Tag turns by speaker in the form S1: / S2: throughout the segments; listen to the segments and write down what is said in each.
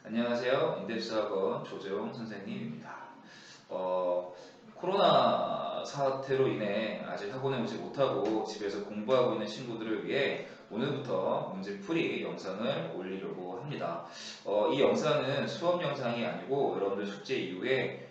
S1: 안녕하세요. 인덱스학원 조재용 선생님입니다. 코로나 사태로 인해 아직 학원에 오지 못하고 집에서 공부하고 있는 친구들을 위해 오늘부터 문제풀이 영상을 올리려고 합니다. 이 영상은 수업 영상이 아니고 여러분들 숙제 이후에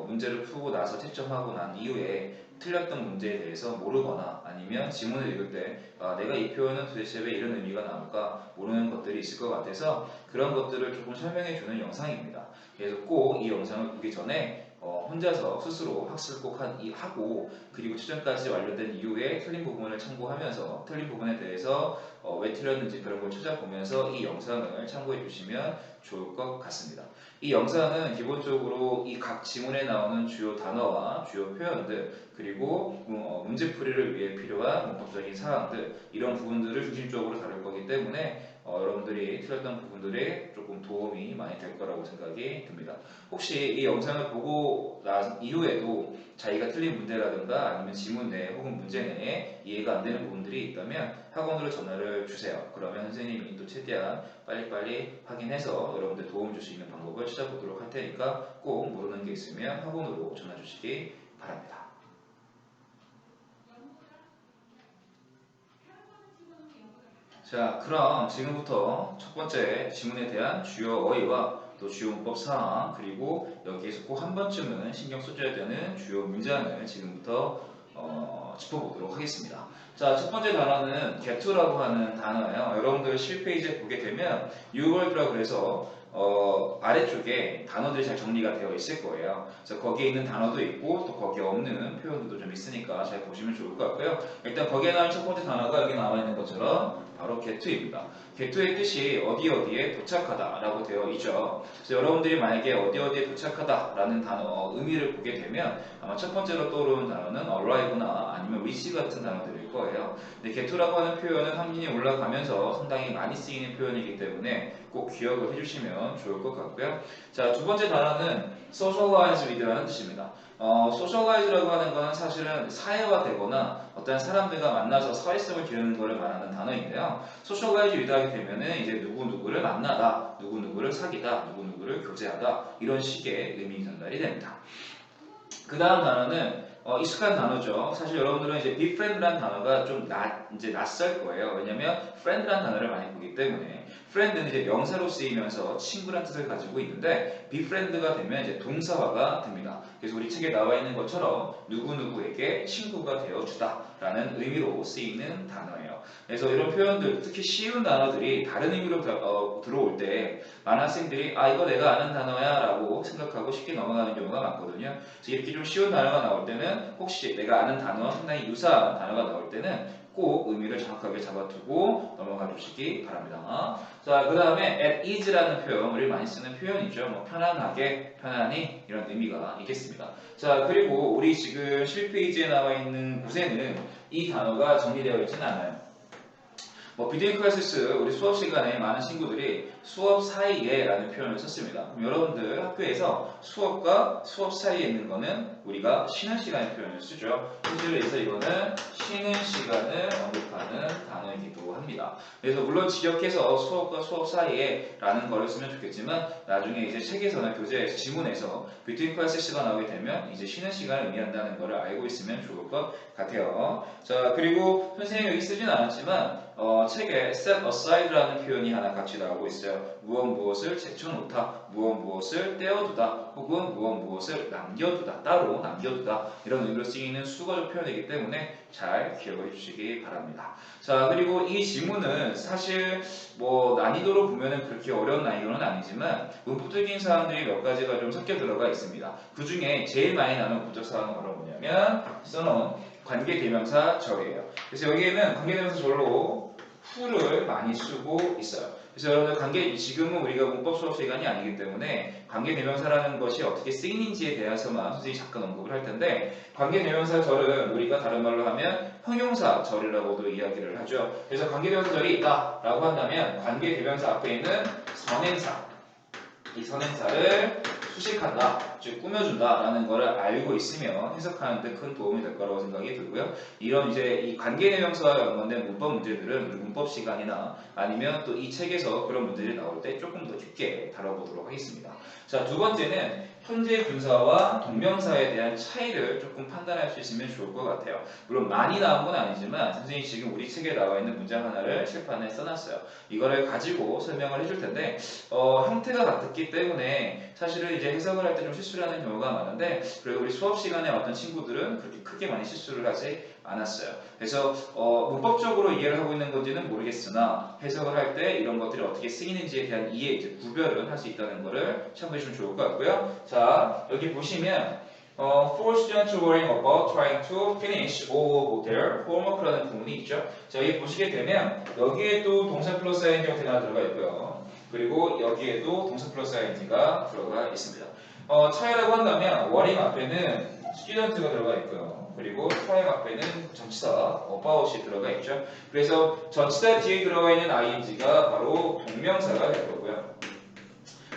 S1: 문제를 풀고 나서 채점하고 난 이후에 틀렸던 문제에 대해서 모르거나 아니면 지문을 읽을 때 내가 이 표현은 도대체 왜 이런 의미가 나올까 모르는 것들이 있을 것 같아서 그런 것들을 조금 설명해주는 영상입니다. 그래서 꼭 이 영상을 보기 전에 혼자서 스스로 학습을 꼭 하고 그리고 추정까지 완료된 이후에 틀린 부분을 참고하면서 틀린 부분에 대해서 왜 틀렸는지 그런 걸 찾아보면서 이 영상을 참고해 주시면 좋을 것 같습니다. 이 영상은 기본적으로 이 각 지문에 나오는 주요 단어와 주요 표현들 그리고 문제풀이를 위해 필요한 문법적인 사항들 이런 부분들을 중심적으로 다룰 거기 때문에 여러분들이 틀렸던 부분들에 조금 도움이 많이 될 거라고 생각이 듭니다. 혹시 이 영상을 보고 난 이후에도 자기가 틀린 문제라든가 아니면 지문 내에 혹은 문제 내에 이해가 안 되는 부분들이 있다면 학원으로 전화를 주세요. 그러면 선생님이 또 최대한 빨리빨리 확인해서 여러분들 도움 줄 수 있는 방법을 찾아보도록 할 테니까 꼭 모르는 게 있으면 학원으로 전화 주시기 바랍니다. 자, 그럼 지금부터 첫 번째 지문에 대한 주요 어휘와 또 주요 문법 사항 그리고 여기에서 꼭 한 번쯤은 신경 써줘야 되는 주요 문장을 지금부터 짚어보도록 하겠습니다. 자, 첫 번째 단어는 get to라고 하는 단어예요. 여러분들 실페이지에 보게 되면 new word라고 해서 아래쪽에 단어들이 잘 정리가 되어 있을 거예요. 그래서 거기에 있는 단어도 있고 또 거기에 없는 표현들도 좀 있으니까 잘 보시면 좋을 것 같고요. 일단 거기에 나온 첫 번째 단어가 여기 나와 있는 것처럼 바로 get입니다. get의 뜻이 어디 어디에 도착하다 라고 되어 있죠. 그래서 여러분들이 만약에 어디 어디에 도착하다 라는 단어 의미를 보게 되면 아마 첫 번째로 떠오르는 단어는 arrive나 아니면 reach 같은 단어들일 거예요. 근데 get라고 하는 표현은 함진이 올라가면서 상당히 많이 쓰이는 표현이기 때문에 꼭 기억을 해주시면 좋을 것 같고요. 자, 두 번째 단어는 socialize with라는 뜻입니다. socialize라고 하는 것은 사실은 사회화되거나 어떤 사람들과 만나서 사회성을 기르는 것을 말하는 단어인데요. socialize with 하게 되면은 이제 누구누구를 만나다, 누구누구를 사귀다, 누구누구를 교제하다 이런 식의 의미 전달이 됩니다. 그 다음 단어는 익숙한 단어죠. 사실 여러분들은 이제 befriend라는 단어가 좀 이제 낯설 거예요. 왜냐면 friend라는 단어를 많이 보기 때문에 friend는 이제 명사로 쓰이면서 친구란 뜻을 가지고 있는데 befriend가 되면 이제 동사화가 됩니다. 그래서 우리 책에 나와 있는 것처럼 누구누구에게 친구가 되어주다라는 의미로 쓰이는 단어예요. 그래서 이런 표현들, 특히 쉬운 단어들이 다른 의미로 들어올 때 많은 학생들이 이거 내가 아는 단어야 라고 생각하고 쉽게 넘어가는 경우가 많거든요. 그래서 이렇게 좀 쉬운 단어가 나올 때는 혹시 내가 아는 단어와 상당히 유사한 단어가 나올 때는 꼭 의미를 정확하게 잡아두고 넘어가 주시기 바랍니다. 자, 그 다음에 at ease라는 표현, 우리 많이 쓰는 표현이죠. 뭐 편안하게, 편안히 이런 의미가 있겠습니다. 자, 그리고 우리 지금 실페이지에 나와 있는 곳에는 이 단어가 정리되어 있지는 않아요. 비디오 클래스스 우리 수업 시간에 많은 친구들이 수업 사이에 라는 표현을 썼습니다. 그럼 여러분들 학교에서 수업과 수업 사이에 있는 거는 우리가 쉬는 시간의 표현을 쓰죠. 실제로 이거는 쉬는 시간을 언급하는 단어이기도 합니다. 그래서 물론 지역에서 수업과 수업 사이에 라는 거를 쓰면 좋겠지만 나중에 이제 책에서나 교재에서 지문에서 비디오 클래스스가 나오게 되면 이제 쉬는 시간을 의미한다는 거를 알고 있으면 좋을 것 같아요. 자, 그리고 선생님이 여기 쓰진 않았지만 책에 set aside라는 표현이 하나 같이 나오고 있어요. 무엇을 제쳐놓다, 무엇을 떼어두다, 혹은 무엇을 남겨두다, 따로 남겨두다 이런 의미로 쓰이는 수거적 표현이기 때문에 잘 기억해 주시기 바랍니다. 자, 그리고 이 지문은 사실 난이도로 보면은 그렇게 어려운 난이도는 아니지만 문법적인 사항들이 몇 가지가 좀 섞여 들어가 있습니다. 그 중에 제일 많이 나오는 문법 사항은 바로 뭐냐면 써놓은 관계대명사 절이에요. 그래서 여기에는 관계대명사 절로 who를 많이 쓰고 있어요. 그래서 여러분들 지금은 우리가 문법 수업 시간이 아니기 때문에 관계대명사라는 것이 어떻게 쓰이는지에 대해서만 선생님이 잠깐 언급을 할 텐데 관계대명사 절은 우리가 다른 말로 하면 형용사 절이라고도 이야기를 하죠. 그래서 관계대명사 절이 있다라고 한다면 관계대명사 앞에 있는 선행사 이 선행사를 수식한다, 즉 꾸며준다라는 것을 알고 있으면 해석하는 데 큰 도움이 될 거라고 생각이 들고요. 이런 이제 이 관계대명사와 연관된 문법 문제들은 우리 문법 시간이나 아니면 또 이 책에서 그런 문제들이 나올 때 조금 더 깊게 다뤄보도록 하겠습니다. 자, 두 번째는 현재 분사와 동명사에 대한 차이를 조금 판단할 수 있으면 좋을 것 같아요. 물론 많이 나온 건 아니지만 선생님이 지금 우리 책에 나와 있는 문장 하나를 칠판에 써놨어요. 이거를 가지고 설명을 해줄 텐데 형태가 같기 때문에 사실은 이제 해석을 할 때 좀 실수를 하는 경우가 많은데 그리고 우리 수업 시간에 어떤 친구들은 그렇게 크게 많이 실수를 하지 않았어요. 그래서 문법적으로 이해를 하고 있는 건지는 모르겠으나 해석을 할 때 이런 것들이 어떻게 쓰이는지에 대한 이해, 이제 구별을 할 수 있다는 것을 참고해 주시면 좋을 것 같고요. 자, 여기 보시면 for students worrying about trying to finish all their homework라는 부분이 있죠. 자, 여기 보시게 되면 여기에도 동사 플러스 ing 형태가 들어가 있고요. 그리고 여기에도 동사 플러스 ing가 들어가 있습니다. 차이라고 한다면 worrying 앞에는 student가 들어가 있고요. 그리고 trying 앞에는 전치사 about이 들어가 있죠. 그래서 전치사 뒤에 들어가 있는 ing가 바로 동명사가 될 거고요.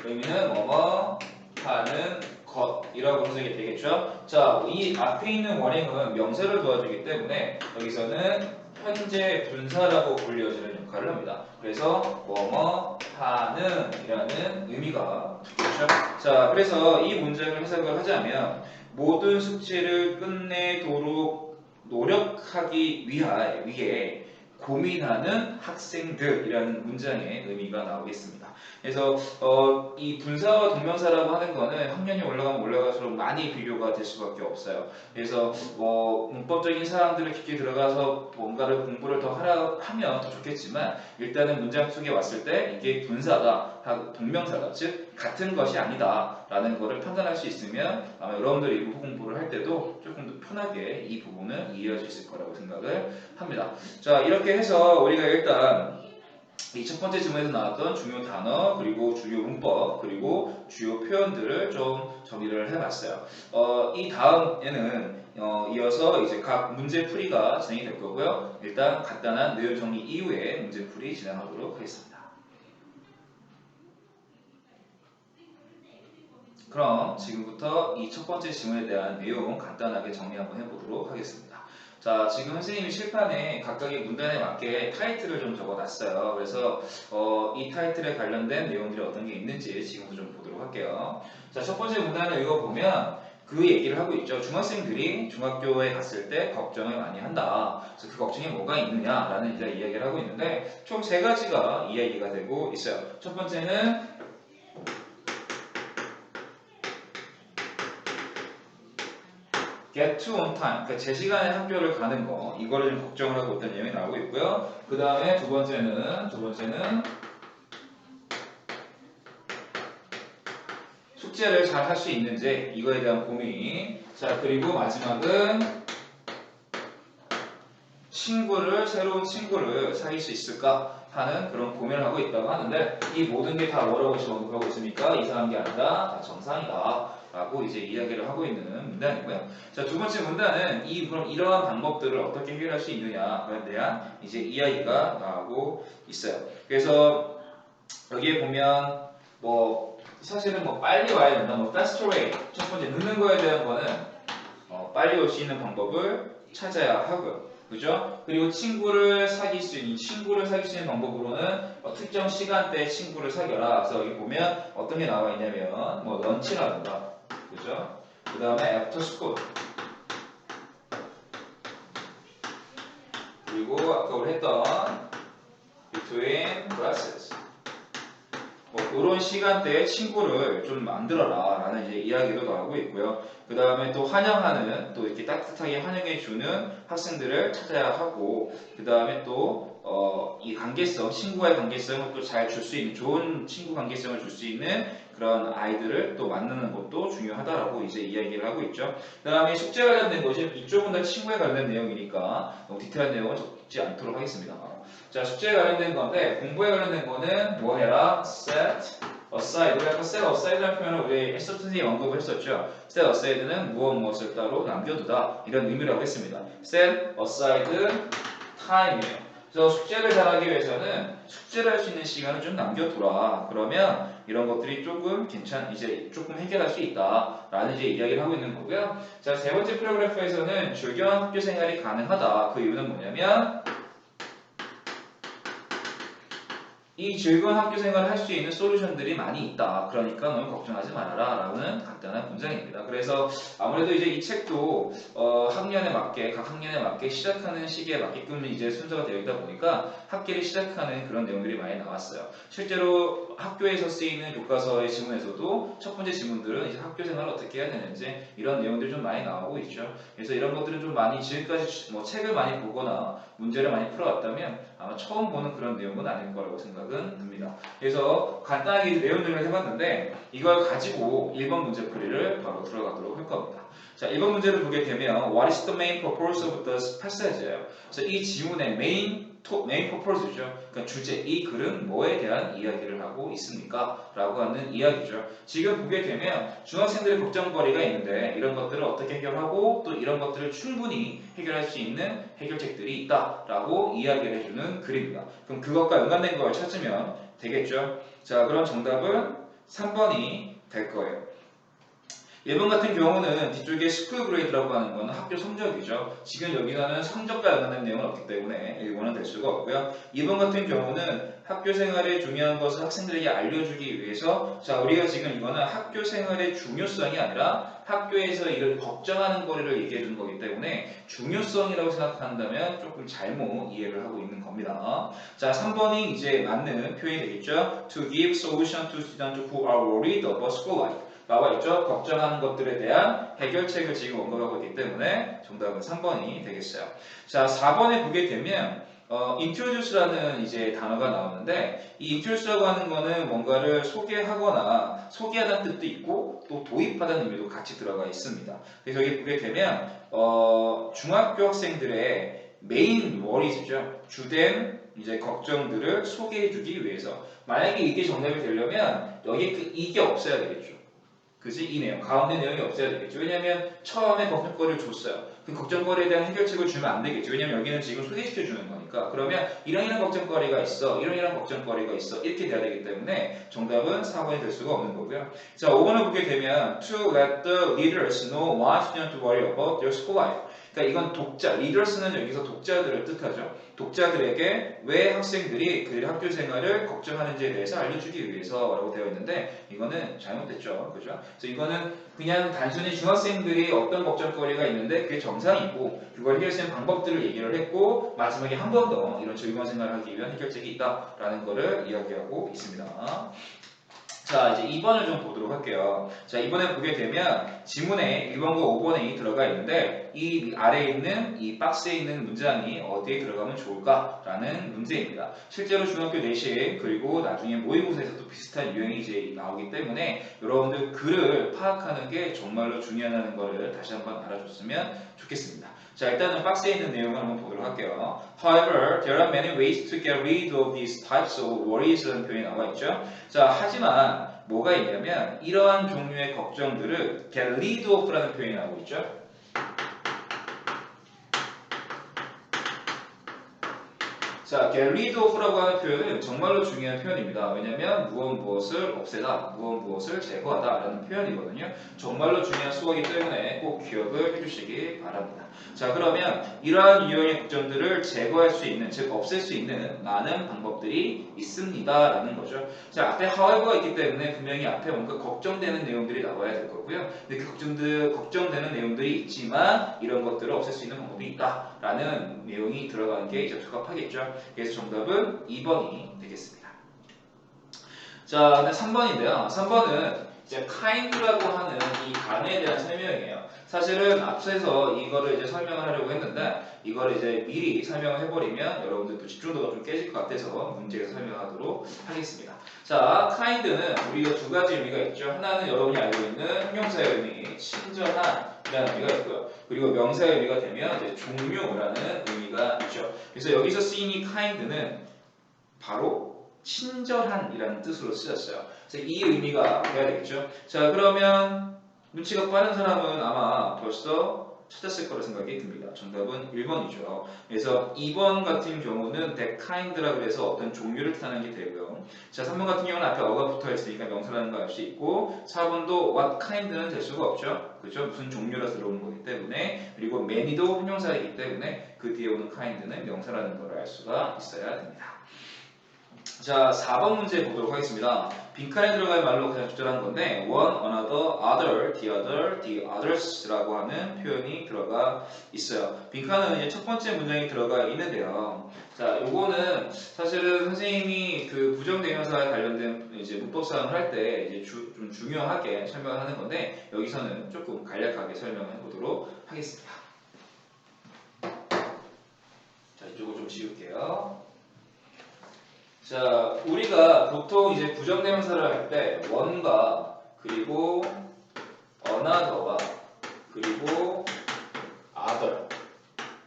S1: 의미는 뭐뭐 하는 것이라고 해석이 되겠죠. 자, 이 앞에 있는 원행은 명사를 도와주기 때문에 여기서는 현재 분사라고 불려지는 역할을 합니다. 그래서 뭐뭐 하는 이라는 의미가 되겠죠. 자, 그래서 이 문장을 해석을 하자면 모든 숙제를 끝내도록 노력하기 위해 고민하는 학생들이라는 문장의 의미가 나오겠습니다. 그래서 이 분사와 동명사라고 하는 거는 학년이 올라가면 올라갈수록 많이 비교가 될 수밖에 없어요. 그래서 문법적인 사항들을 깊게 들어가서 뭔가를 공부를 더 하면 더 좋겠지만 일단은 문장 속에 왔을 때 이게 분사다, 동명사다, 즉 같은 것이 아니다 라는 것을 판단할 수 있으면 아마 여러분들이 문법 공부를 할 때도 조금 더 편하게 이 부분을 이해할 수 있을 거라고 생각을 합니다. 자, 이렇게 해서 우리가 일단 이 첫 번째 질문에서 나왔던 중요 단어, 그리고 주요 문법, 그리고 주요 표현들을 좀 정리를 해봤어요. 이 다음에는 이어서 이제 각 문제 풀이가 진행이 될 거고요. 일단 간단한 내용 정리 이후에 문제 풀이 진행하도록 하겠습니다. 그럼 지금부터 이 첫 번째 질문에 대한 내용 간단하게 정리 한번 해보도록 하겠습니다. 자, 지금 선생님이 칠판에 각각의 문단에 맞게 타이틀을 좀 적어놨어요. 그래서 이 타이틀에 관련된 내용들이 어떤 게 있는지 지금부터 좀 보도록 할게요. 자, 첫 번째 문단을 읽어보면 그 얘기를 하고 있죠. 중학생들이 중학교에 갔을 때 걱정을 많이 한다. 그래서 그 걱정이 뭐가 있느냐라는 이야기를 하고 있는데 총 세 가지가 이야기가 되고 있어요. 첫 번째는 get to on time, 그러니까 제 시간에 학교를 가는 거, 이거를 좀 걱정을 하고 있다는 내용이 나오고 있고요. 그 다음에 두 번째는 숙제를 잘 할 수 있는지 이거에 대한 고민. 자, 그리고 마지막은 새로운 친구를 사귈 수 있을까 하는 그런 고민을 하고 있다고 하는데 이 모든 게 다 뭐라고 지금 언급하고 있습니까? 이상한 게 아니라 다 정상이다 라고 이제 이야기를 하고 있는 문단이고요. 자, 두 번째 문단은 그럼 이러한 방법들을 어떻게 해결할 수 있느냐에 대한 이제 이야기가 나오고 있어요. 그래서 여기에 보면 사실은 빨리 와야 된다, fast way. 첫 번째 늦는 거에 대한 거는 빨리 올 수 있는 방법을 찾아야 하고요. 그죠? 그리고 친구를 사귈 수 있는 방법으로는 특정 시간대에 친구를 사귀어라. 그래서 여기 보면 어떤 게 나와 있냐면 런치라든가, 그죠? 그 다음에 after school, 그리고 아까 우리 했던 between classes, 이런 시간대에 친구를 좀 만들어라 라는 이제 이야기도 나오고 있고요. 그 다음에 또 환영하는, 또 이렇게 따뜻하게 환영해주는 학생들을 찾아야 하고, 그 다음에 또 이 친구와의 관계성을 또 잘 줄 수 있는, 좋은 친구 관계성을 줄 수 있는 그런 아이들을 또 만드는 것도 중요하다라고 이제 이야기를 하고 있죠. 그 다음에 숙제 관련된 것이 이쪽은 다 친구에 관련된 내용이니까 너무 디테일한 내용은 적지 않도록 하겠습니다. 자, 숙제에 관련된 건데 공부에 관련된 거는 뭐 해라? set aside. 우리 아까 set aside라는 표현을 우리 선생님이 언급을 했었죠. set aside는 무엇을 따로 남겨두다 이런 의미라고 했습니다. set aside time이에요. 그래서 숙제를 잘하기 위해서는 숙제를 할 수 있는 시간을 좀 남겨두라. 그러면 이런 것들이 조금 이제 조금 해결할 수 있다라는 이제 이야기를 하고 있는 거고요. 자, 세 번째 프로그래프에서는 즐거운 학교 생활이 가능하다. 그 이유는 뭐냐면 이 즐거운 학교 생활을 할 수 있는 솔루션들이 많이 있다. 그러니까 너무 걱정하지 말아라. 라는 간단한 문장입니다. 그래서 아무래도 이제 이 책도 학년에 맞게, 각 학년에 맞게 시작하는 시기에 맞게끔 이제 순서가 되어 있다 보니까 학기를 시작하는 그런 내용들이 많이 나왔어요. 실제로 학교에서 쓰이는 교과서의 지문에서도 첫 번째 지문들은 이제 학교 생활을 어떻게 해야 되는지 이런 내용들이 좀 많이 나오고 있죠. 그래서 이런 것들은 좀 많이 지금까지 뭐 책을 많이 보거나 문제를 많이 풀어왔다면 아마 처음 보는 그런 내용은 아닐 거라고 생각은 듭니다. 그래서 간단하게 내용들을 해봤는데 이걸 가지고 1번 문제 풀이를 바로 들어가도록 할 겁니다. 자, 1번 문제를 보게 되면 What is the main purpose of this passage예요. 그래서 이 지문의 main purpose죠. 그러니까 주제, 이 글은 뭐에 대한 이야기를 하고 있습니까? 라고 하는 이야기죠. 지금 보게 되면 중학생들의 걱정거리가 있는데 이런 것들을 어떻게 해결하고 또 이런 것들을 충분히 해결할 수 있는 해결책들이 있다라고 이야기를 해주는 글입니다. 그럼 그것과 연관된 걸 찾으면 되겠죠. 자, 그럼 정답은 3번이 될 거예요. 1번 같은 경우는 뒤쪽에 스쿨 그레이드라고 하는 건 학교 성적이죠. 지금 여기서는 성적과 연관된 내용은 없기 때문에 1번은 될 수가 없고요. 2번 같은 경우는 학교 생활의 중요한 것을 학생들에게 알려주기 위해서 자, 우리가 지금 이거는 학교 생활의 중요성이 아니라 학교에서 이를 걱정하는 거리를 얘기해 주는 거기 때문에 중요성이라고 생각한다면 조금 잘못 이해를 하고 있는 겁니다. 자, 3번이 이제 맞는 표현이 되겠죠. To give solution to students who are worried about school life. 나와 있죠. 걱정하는 것들에 대한 해결책을 지금 언급하고 있기 때문에 정답은 3번이 되겠어요. 자, 4번에 보게 되면 introduce라는 이제 단어가 나오는데 이 introduce라고 하는 거는 뭔가를 소개하거나 소개하다는 뜻도 있고 또 도입하다는 의미도 같이 들어가 있습니다. 그래서 여기 보게 되면 중학교 학생들의 메인 워리즈죠. 주된 이제 걱정들을 소개해주기 위해서 만약에 이게 정답이 되려면 여기 이게 없어야 되겠죠. 그지? 이 내용, 가운데 내용이 없어야 되겠죠. 왜냐하면 처음에 걱정거리를 줬어요. 그 걱정거리에 대한 해결책을 주면 안 되겠죠. 왜냐하면 여기는 지금 소개시켜주는 거니까. 그러면 이런 걱정거리가 있어. 이런 걱정거리가 있어. 이렇게 돼야 되기 때문에 정답은 4번이 될 수가 없는 거고요. 자, 5번을 보게 되면 To let the leaders know what students to worry about their school life. 그러니까 이건 독자, 리더스는 여기서 독자들을 뜻하죠. 독자들에게 왜 학생들이 그 학교 생활을 걱정하는지에 대해서 알려주기 위해서라고 되어 있는데 이거는 잘못됐죠. 그죠? 그래서 이거는 그냥 단순히 중학생들이 어떤 걱정거리가 있는데 그게 정상이고 그걸 해결할 수 있는 방법들을 얘기를 했고 마지막에 한 번 더 이런 즐거운 생활을 하기 위한 해결책이 있다라는 거를 이야기하고 있습니다. 자, 이제 2번을 좀 보도록 할게요. 자, 이번에 보게 되면 지문에 1번과 5번이 들어가 있는데 이 아래에 있는 이 박스에 있는 문장이 어디에 들어가면 좋을까라는 문제입니다. 실제로 중학교 내신 그리고 나중에 모의고사에서도 비슷한 유형이 이제 나오기 때문에 여러분들 글을 파악하는 게 정말로 중요하다는 것을 다시 한번 알아줬으면 좋겠습니다. 자, 일단은 박스에 있는 내용을 한번 보도록 할게요. However, there are many ways to get rid of these types of worries라는 표현이 나와 있죠. 자, 하지만 뭐가 있냐면 이러한 종류의 걱정들을 get rid of라는 표현이 나오고 있죠. 자, get rid of라고 하는 표현은 정말로 중요한 표현입니다. 왜냐하면 무엇을 없애다, 무엇을 제거하다 라는 표현이거든요. 정말로 중요한 수어이기 때문에 꼭 기억을 해주시기 바랍니다. 자, 그러면 이러한 유형의 걱정들을 제거할 수 있는, 즉 없앨 수 있는 많은 방법들이 있습니다 라는 거죠. 자, 앞에 however가 있기 때문에 분명히 앞에 뭔가 걱정되는 내용들이 나와야 될 거고요. 근데 그 걱정되는 내용들이 있지만 이런 것들을 없앨 수 있는 방법이 있다 라는 내용이 들어가는 게 이제 적합하겠죠. 그래서 정답은 2번이 되겠습니다. 자, 근데 3번인데요. 3번은 이제 kind라고 하는 이 단어에 대한 설명이에요. 사실은 앞서서 이거를 이제 설명을 하려고 했는데 이거를 이제 미리 설명을 해버리면 여러분들도 집중도가 좀 깨질 것 같아서 문제에서 설명하도록 하겠습니다. 자, kind는 우리가 두 가지 의미가 있죠. 하나는 여러분이 알고 있는 형용사의 의미, 친절한이라는 의미가 있고요. 그리고 명사의 의미가 되면 이제 종류라는 의미가 있죠. 그래서 여기서 쓰인 이 kind는 바로 친절한이라는 뜻으로 쓰였어요. 그래서 이 의미가 돼야 되겠죠. 자, 그러면 눈치가 빠른 사람은 아마 벌써 찾았을 거라 생각이 듭니다. 정답은 1번이죠. 그래서 2번 같은 경우는 that kind라고 해서 어떤 종류를 뜻하는 게 되고요. 자, 3번 같은 경우는 앞에 어가 붙어 있으니까 명사라는 거 알 수 있고 4번도 what kind는 될 수가 없죠. 그죠? 무슨 종류라서 들어오는 거기 때문에 그리고 many도 형용사이기 때문에 그 뒤에 오는 kind는 명사라는 걸 알 수가 있어야 됩니다. 자, 4번 문제 보도록 하겠습니다. 빈칸에 들어갈 말로 가장 적절한 건데 one, another, other, the others라고 하는 표현이 들어가 있어요. 빈칸은 이제 첫 번째 문장이 들어가 있는데요. 자, 요거는 사실은 선생님이 그 부정대명사에 관련된 이제 문법 사항을 할 때 이제 좀 중요하게 설명을 하는 건데 여기서는 조금 간략하게 설명해 보도록 하겠습니다. 자, 이쪽을 좀 지울게요. 자, 우리가 보통 이제 부정대명사를 할 때 one과 그리고 another와 그리고 other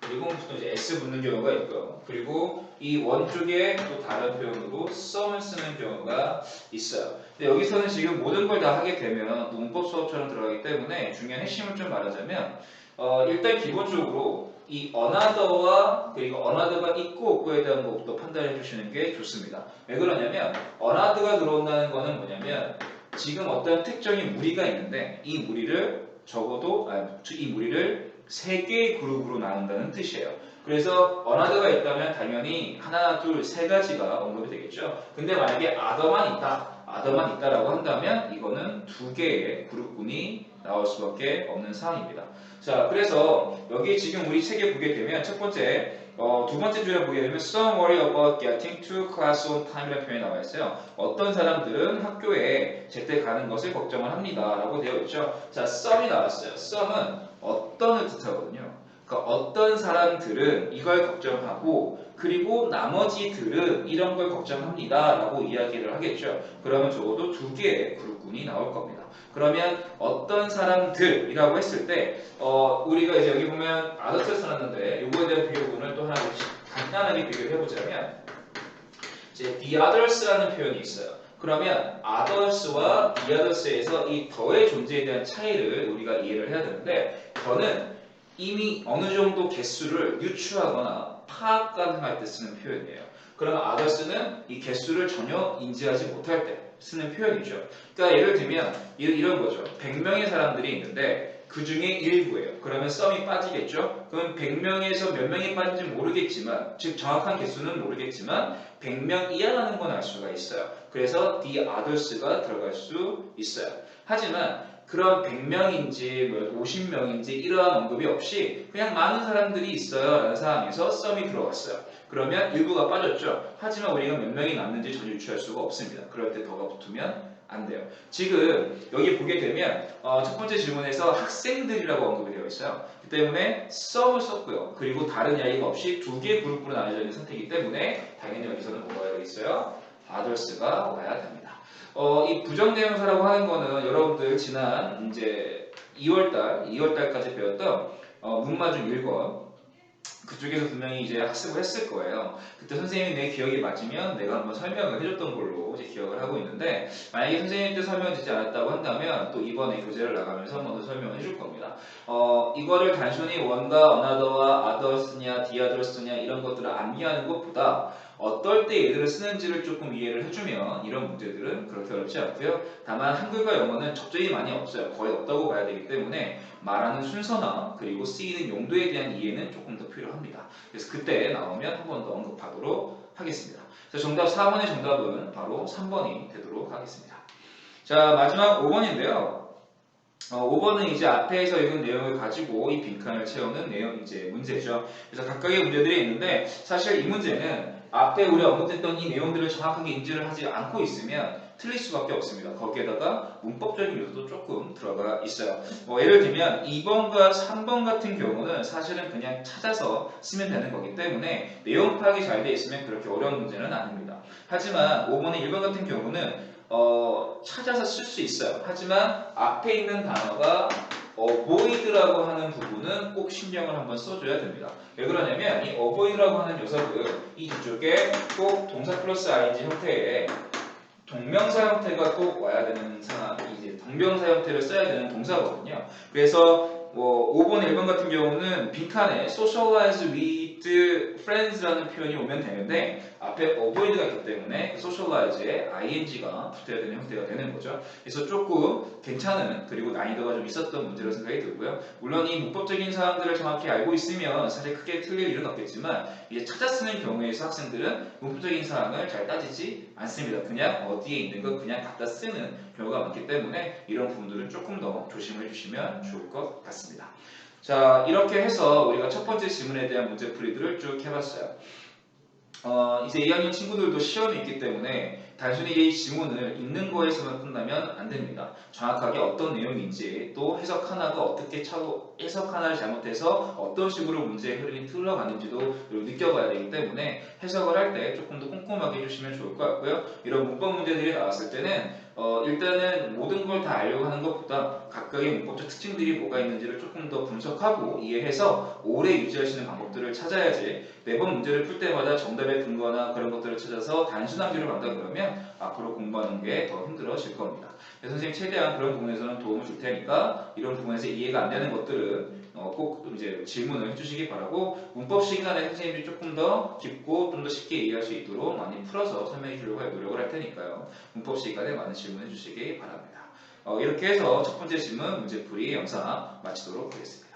S1: 그리고 또 이제 s 붙는 경우가 있고요. 그리고 이 원 쪽에 또 다른 표현으로 some을 쓰는 경우가 있어요. 근데 여기서는 지금 모든 걸 다 하게 되면 문법 수업처럼 들어가기 때문에 중요한 핵심을 좀 말하자면 일단 기본적으로 이 another와 그리고 another가 있고 없고에 대한 것부터 판단해 주시는 게 좋습니다. 왜 그러냐면 another가 들어온다는 거는 뭐냐면 지금 어떤 특정의 무리가 있는데 이 무리를 적어도 이 무리를 세 개의 그룹으로 나눈다는 뜻이에요. 그래서 another가 있다면 당연히 하나, 둘, 세 가지가 언급이 되겠죠. 근데 만약에 other만 있다라고 한다면 이거는 두 개의 그룹군이 나올 수밖에 없는 상황입니다. 자, 그래서 여기 지금 우리 책에 보게 되면 첫 번째, 두 번째 줄에 보게 되면 some worry about getting to class on time이라는 표현이 나와 있어요. 어떤 사람들은 학교에 제때 가는 것을 걱정을 합니다. 라고 되어 있죠. 자, some이 나왔어요. some은 어떤을 뜻하거든요. 그러니까 어떤 사람들은 이걸 걱정하고 그리고 나머지들은 이런 걸 걱정합니다. 라고 이야기를 하겠죠. 그러면 적어도 두 개의 그룹군이 나올 겁니다. 그러면 어떤 사람들이라고 했을 때 우리가 이제 여기 보면 others를 써놨는데 이거에 대한 비교분을 또 하나 간단하게 비교를 해보자면 이제 the others라는 표현이 있어요. 그러면 others와 the others에서 이 더의 존재에 대한 차이를 우리가 이해를 해야 되는데 더는 이미 어느 정도 개수를 유추하거나 파악 가능할 때 쓰는 표현이에요. 그러면 others는 이 개수를 전혀 인지하지 못할 때 쓰는 표현이죠. 그러니까 예를 들면 이런 거죠. 100명의 사람들이 있는데 그 중에 일부예요. 그러면 some이 빠지겠죠. 그럼 100명에서 몇 명이 빠진지 모르겠지만 즉 정확한 개수는 모르겠지만 100명 이하라는 건 알 수가 있어요. 그래서 the others가 들어갈 수 있어요. 하지만 그런 100명인지 50명인지 이러한 언급이 없이 그냥 많은 사람들이 있어요 라는 상황에서 some이 들어갔어요. 그러면 일부가 빠졌죠. 하지만 우리가 몇 명이 남는지 전혀 유추할 수가 없습니다. 그럴 때 더가 붙으면 안 돼요. 지금 여기 보게 되면 첫 번째 질문에서 학생들이라고 언급이 되어 있어요. 그 때문에 some을 썼고요. 그리고 다른 이야기가 없이 두 개의 그룹으로 나눠져 있는 상태이기 때문에 당연히 여기서는 뭐가 되겠어요? others가 와야 됩니다. 이 부정대명사라고 하는 거는 여러분들 지난 이제 2월달까지 배웠던 문마중 1권 그쪽에서 분명히 이제 학습을 했을 거예요. 그때 선생님이 내 기억이 맞으면 내가 한번 설명을 해줬던 걸로 이제 기억을 하고 있는데 만약에 선생님 때 설명되지 않았다고 한다면 또 이번에 교재를 나가면서 한번 더 설명을 해줄 겁니다. 이거를 단순히 one과 another와 others냐, the others냐 이런 것들을 암기하는 것보다 어떨 때 얘들을 쓰는지를 조금 이해를 해주면 이런 문제들은 그렇게 어렵지 않고요. 다만 한글과 영어는 접점이 많이 없어요. 거의 없다고 봐야 되기 때문에 말하는 순서나 그리고 쓰이는 용도에 대한 이해는 조금 더 필요합니다. 그래서 그때 나오면 한 번 더 언급하도록 하겠습니다. 자, 정답 4번의 정답은 바로 3번이 되도록 하겠습니다. 자, 마지막 5번인데요. 5번은 이제 앞에서 읽은 내용을 가지고 이 빈칸을 채우는 내용 이제 문제죠. 그래서 각각의 문제들이 있는데 사실 이 문제는 앞에 우리 언급했던 이 내용들을 정확하게 인지를 하지 않고 있으면 틀릴 수밖에 없습니다. 거기에다가 문법적인 요소도 조금 들어가 있어요. 예를 들면 2번과 3번 같은 경우는 사실은 그냥 찾아서 쓰면 되는 거기 때문에 내용 파악이 잘 돼 있으면 그렇게 어려운 문제는 아닙니다. 하지만 5번의 1번 같은 경우는 찾아서 쓸 수 있어요. 하지만 앞에 있는 단어가 avoid라고 하는 부분은 꼭 신경을 한번 써줘야 됩니다. 왜 그러냐면 이 avoid라고 하는 녀석은 이 뒤쪽에 꼭 동사 플러스 ing 형태의 동명사 형태가 꼭 와야 되는 상황, 이제 동명사 형태를 써야 되는 동사거든요. 그래서 5번, 1번 같은 경우는 빈칸에 socialize with friends라는 표현이 오면 되는데 앞에 avoid가 있기 때문에 그 socialize에 ing가 붙어야 되는 형태가 되는 거죠. 그래서 조금 괜찮은 그리고 난이도가 좀 있었던 문제로 생각이 들고요. 물론 이 문법적인 사항들을 정확히 알고 있으면 사실 크게 틀릴 일은 없겠지만 이제 찾아 쓰는 경우에서 학생들은 문법적인 사항을 잘 따지지 않습니다. 그냥 어디에 있는 거 그냥 갖다 쓰는 경우가 많기 때문에 이런 부분들은 조금 더 조심해 주시면 좋을 것 같습니다. 자, 이렇게 해서 우리가 첫 번째 지문에 대한 문제풀이들을 쭉 해봤어요. 이제 2학년 친구들도 시험이 있기 때문에 단순히 이 지문을 읽는 거에서만 끝나면 안 됩니다. 정확하게 어떤 내용인지 또 해석 하나가 어떻게 차고 해석 하나를 잘못해서 어떤 식으로 문제의 흐름이 흘러가는지도 느껴봐야 되기 때문에 해석을 할 때 조금 더 꼼꼼하게 해주시면 좋을 것 같고요. 이런 문법 문제들이 나왔을 때는 일단은 모든 걸 다 알려고 하는 것보다 각각의 문법적 특징들이 뭐가 있는지를 조금 더 분석하고 이해해서 오래 유지할 수 있는 방법들을 찾아야지 매번 문제를 풀 때마다 정답의 근거나 그런 것들을 찾아서 단순함들을 만다 그러면 앞으로 공부하는 게 더 힘들어질 겁니다. 그래서 선생님 최대한 그런 부분에서는 도움을 줄 테니까 이런 부분에서 이해가 안 되는 것들은 꼭 이제 질문을 해주시기 바라고 문법 시간에 선생님이 조금 더 깊고 좀 더 쉽게 이해할 수 있도록 많이 풀어서 설명해 주려고 노력을 할 테니까요. 문법 시간에 많은 질문해 주시기 바랍니다. 이렇게 해서 첫 번째 질문 문제풀이 영상 마치도록 하겠습니다.